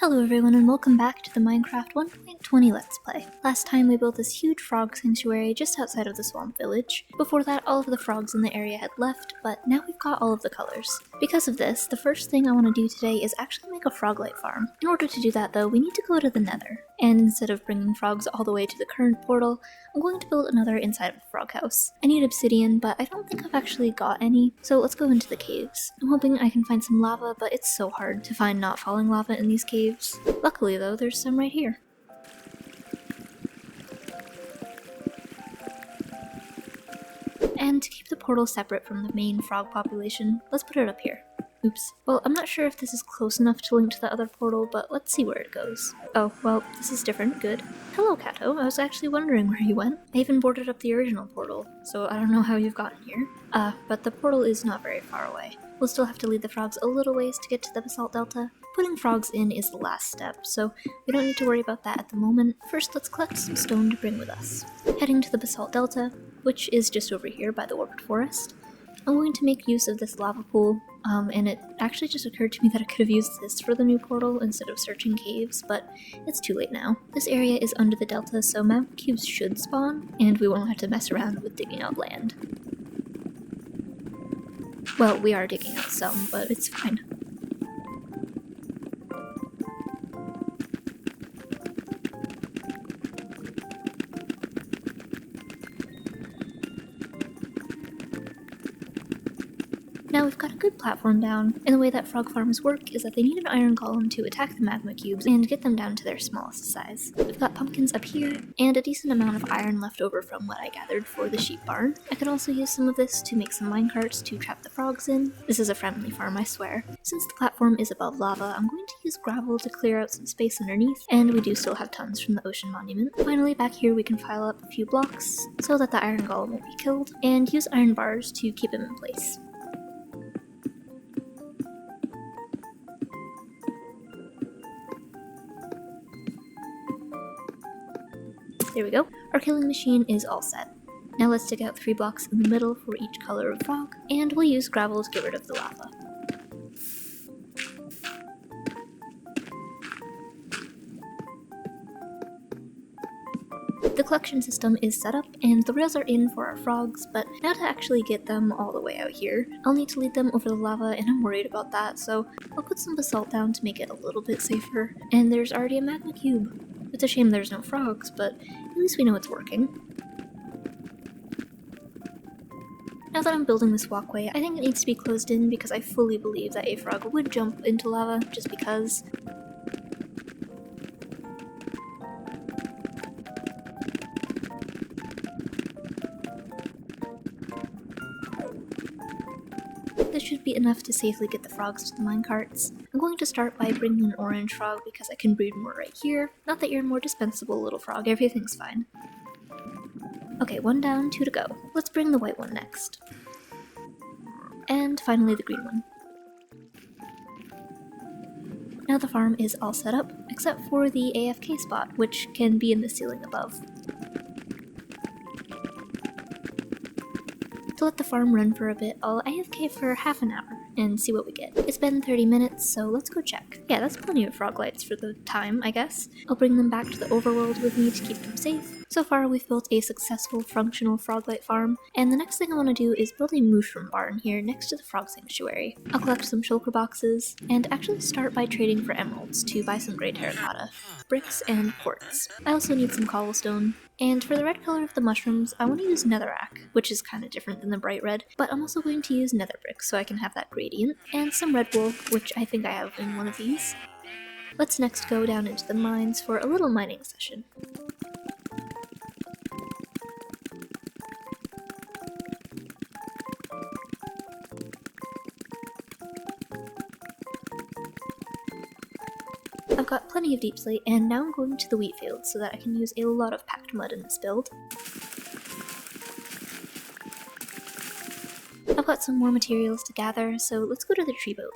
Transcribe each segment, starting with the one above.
Hello everyone and welcome back to the Minecraft 1.20 Let's Play. Last time we built this huge frog sanctuary just outside of the swamp village. Before that, all of the frogs in the area had left, but now we've got all of the colors. Because of this, the first thing I want to do today is actually make a frog-light farm. In order to do that though, we need to go to the nether. And instead of bringing frogs all the way to the current portal, I'm going to build another inside of the frog house. I need obsidian, but I don't think I've actually got any, so let's go into the caves. I'm hoping I can find some lava, but it's so hard to find not falling lava in these caves. Luckily though, there's some right here. And to keep the portal separate from the main frog population, let's put it up here. Oops. Well, I'm not sure if this is close enough to link to the other portal, but let's see where it goes. Oh, well, this is different. Good. Hello, Kato. I was actually wondering where you went. I even boarded up the original portal, so I don't know how you've gotten here. But the portal is not very far away. We'll still have to lead the frogs a little ways to get to the basalt delta. Putting frogs in is the last step, so we don't need to worry about that at the moment. First, let's collect some stone to bring with us. Heading to the basalt delta, which is just over here by the warped forest, I'm going to make use of this lava pool, and it actually just occurred to me that I could have used this for the new portal instead of searching caves, but it's too late now. This area is under the delta, so magma cubes should spawn, and we won't have to mess around with digging out land. Well, we are digging out some, but it's fine. Now we've got a good platform down, and the way that frog farms work is that they need an iron golem to attack the magma cubes and get them down to their smallest size. We've got pumpkins up here, and a decent amount of iron left over from what I gathered for the sheep barn. I could also use some of this to make some minecarts to trap the frogs in. This is a friendly farm, I swear. Since the platform is above lava, I'm going to use gravel to clear out some space underneath, and we do still have tons from the ocean monument. Finally, back here we can file up a few blocks so that the iron golem won't be killed, and use iron bars to keep him in place. There we go. Our killing machine is all set. Now let's dig out 3 blocks in the middle for each color of frog, and we'll use gravel to get rid of the lava. The collection system is set up, and the rails are in for our frogs, but now to actually get them all the way out here, I'll need to lead them over the lava, and I'm worried about that, so I'll put some basalt down to make it a little bit safer. And there's already a magma cube. It's a shame there's no frogs, but at least we know it's working. Now that I'm building this walkway, I think it needs to be closed in because I fully believe that a frog would jump into lava just because. This should be enough to safely get the frogs to the minecarts. I'm going to start by bringing an orange frog because I can breed more right here. Not that you're more dispensable, little frog, everything's fine. Okay, 1 down, 2 to go. Let's bring the white one next. And finally the green one. Now the farm is all set up, except for the AFK spot, which can be in the ceiling above. To let the farm run for a bit, I'll AFK for half an hour and see what we get. It's been 30 minutes, so let's go check. Yeah, that's plenty of frog lights for the time, I guess. I'll bring them back to the overworld with me to keep them safe. So far, we've built a successful functional froglight farm, and the next thing I want to do is build a mooshroom barn here next to the frog sanctuary. I'll collect some shulker boxes, and actually start by trading for emeralds to buy some grey terracotta, bricks, and quartz. I also need some cobblestone, and for the red color of the mushrooms, I want to use netherrack, which is kind of different than the bright red, but I'm also going to use nether brick so I can have that gradient, and some red wool, which I think I have in one of these. Let's next go down into the mines for a little mining session. I've got plenty of deep slate, and now I'm going to the wheat field so that I can use a lot of packed mud in this build. I've got some more materials to gather, so let's go to the tree boat.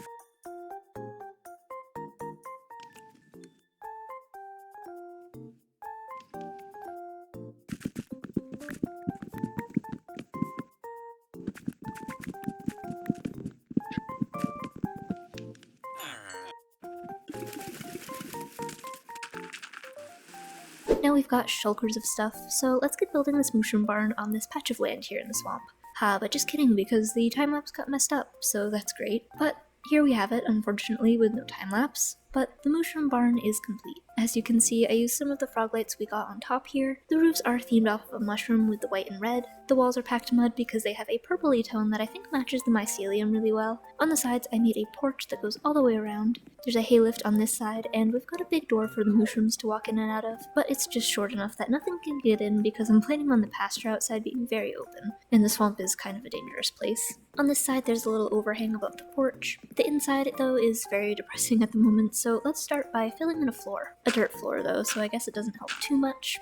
Now we've got shulkers of stuff, so let's get building this Mooshroom barn on this patch of land here in the swamp. Ha, but just kidding, because the time-lapse got messed up, so that's great. But here we have it, unfortunately, with no time-lapse. But the Mooshroom barn is complete. As you can see, I used some of the frog lights we got on top here. The roofs are themed off of a mushroom with the white and red. The walls are packed mud because they have a purpley tone that I think matches the mycelium really well. On the sides, I made a porch that goes all the way around. There's a hay lift on this side, and we've got a big door for the Mooshrooms to walk in and out of, but it's just short enough that nothing can get in because I'm planning on the pasture outside being very open, and the swamp is kind of a dangerous place. On this side, there's a little overhang above the porch. The inside, though, is very depressing at the moment, so let's start by filling in a floor. A dirt floor, though, so I guess it doesn't help too much.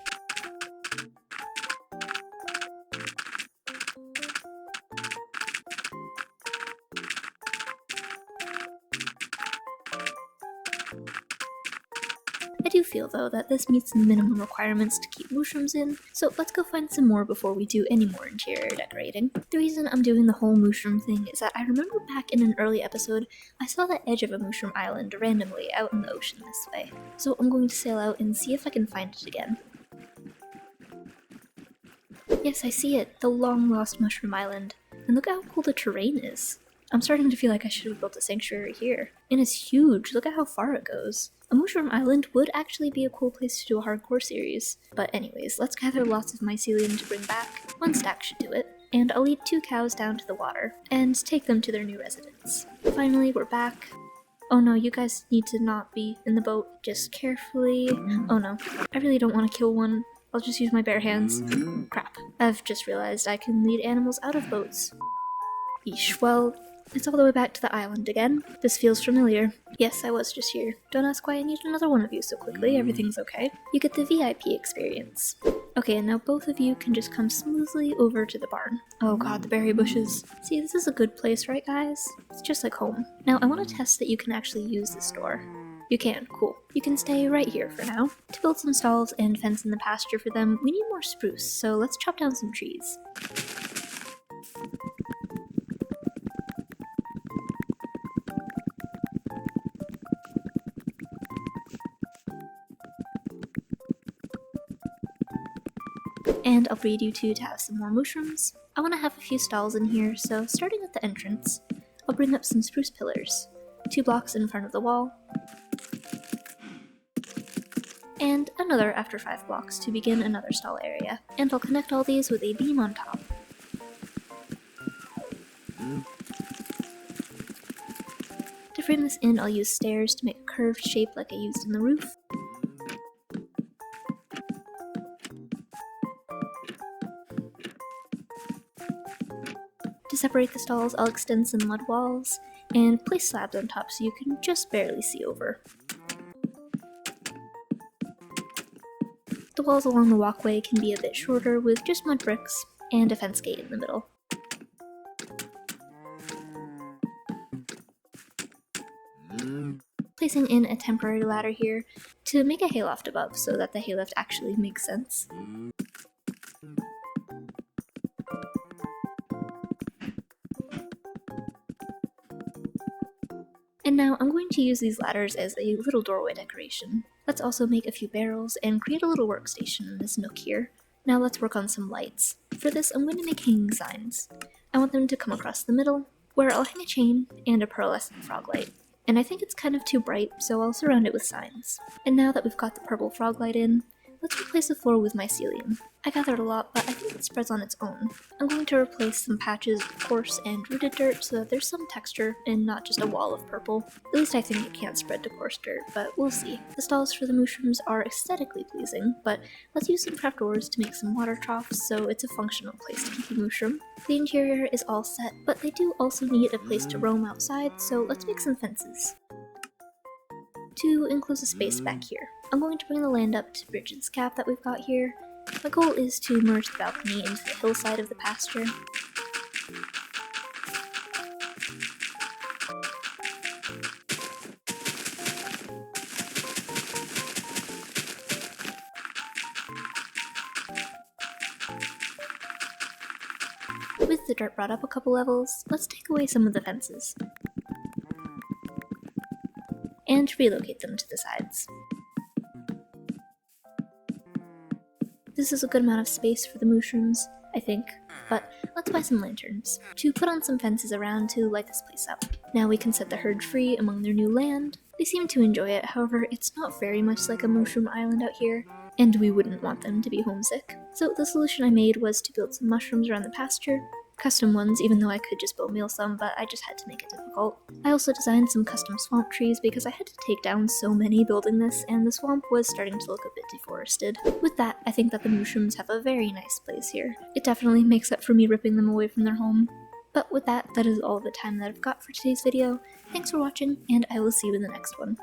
I do feel, though, that this meets the minimum requirements to keep Mooshrooms in, so let's go find some more before we do any more interior decorating. The reason I'm doing the whole Mooshroom thing is that I remember back in an early episode, I saw the edge of a Mooshroom island randomly out in the ocean this way, so I'm going to sail out and see if I can find it again. Yes, I see it, the long-lost Mushroom Island, and look how cool the terrain is. I'm starting to feel like I should have built a sanctuary here. And it's huge, look at how far it goes. A Mooshroom Island would actually be a cool place to do a hardcore series. But anyways, let's gather lots of mycelium to bring back. 1 stack should do it. And I'll lead 2 cows down to the water, and take them to their new residence. Finally, we're back. Oh no, you guys need to not be in the boat. Just carefully. Oh no, I really don't want to kill one. I'll just use my bare hands. Crap. I've just realized I can lead animals out of boats. Yeesh, well, it's all the way back to the island again. This feels familiar. Yes, I was just here. Don't ask why I need another one of you so quickly, everything's okay. You get the VIP experience. Okay, and now both of you can just come smoothly over to the barn. Oh god, the berry bushes. See, this is a good place, right guys? It's just like home. Now, I want to test that you can actually use this door. You can, cool. You can stay right here for now. To build some stalls and fence in the pasture for them, we need more spruce, so let's chop down some trees. And I'll breed you two to have some more Mooshrooms. I want to have a few stalls in here, so starting at the entrance, I'll bring up some spruce pillars. 2 blocks in front of the wall. And another after 5 blocks to begin another stall area. And I'll connect all these with a beam on top. To frame this in, I'll use stairs to make a curved shape like I used in the roof. To separate the stalls, I'll extend some mud walls and place slabs on top so you can just barely see over. The walls along the walkway can be a bit shorter with just mud bricks and a fence gate in the middle. Placing in a temporary ladder here to make a hayloft above so that the haylift actually makes sense. And now I'm going to use these ladders as a little doorway decoration. Let's also make a few barrels and create a little workstation in this nook here. Now let's work on some lights. For this, I'm going to make hanging signs. I want them to come across the middle, where I'll hang a chain and a pearlescent frog light. And I think it's kind of too bright, so I'll surround it with signs. And now that we've got the purple frog light in, let's replace the floor with mycelium. I gathered a lot, but I think it spreads on its own. I'm going to replace some patches of coarse and rooted dirt so that there's some texture and not just a wall of purple. At least I think it can't spread to coarse dirt, but we'll see. The stalls for the Mooshrooms are aesthetically pleasing, but let's use some trapdoors to make some water troughs so it's a functional place to keep a Mooshroom. The interior is all set, but they do also need a place to roam outside, so let's make some fences. To enclose a space back here, I'm going to bring the land up to bridge this gap that we've got here. My goal is to merge the balcony into the hillside of the pasture. With the dirt brought up a couple levels, let's take away some of the fences and relocate them to the sides. This is a good amount of space for the Mooshrooms, I think, but let's buy some lanterns to put on some fences around to light this place up. Now we can set the herd free among their new land. They seem to enjoy it, however, it's not very much like a Mooshroom island out here, and we wouldn't want them to be homesick. So the solution I made was to build some mushrooms around the pasture, custom ones, even though I could just bone meal some, but I just had to make it difficult. I also designed some custom swamp trees because I had to take down so many building this, and the swamp was starting to look a bit deforested. With that, I think that the Mooshrooms have a very nice place here. It definitely makes up for me ripping them away from their home. But with that, that is all the time that I've got for today's video. Thanks for watching, and I will see you in the next one.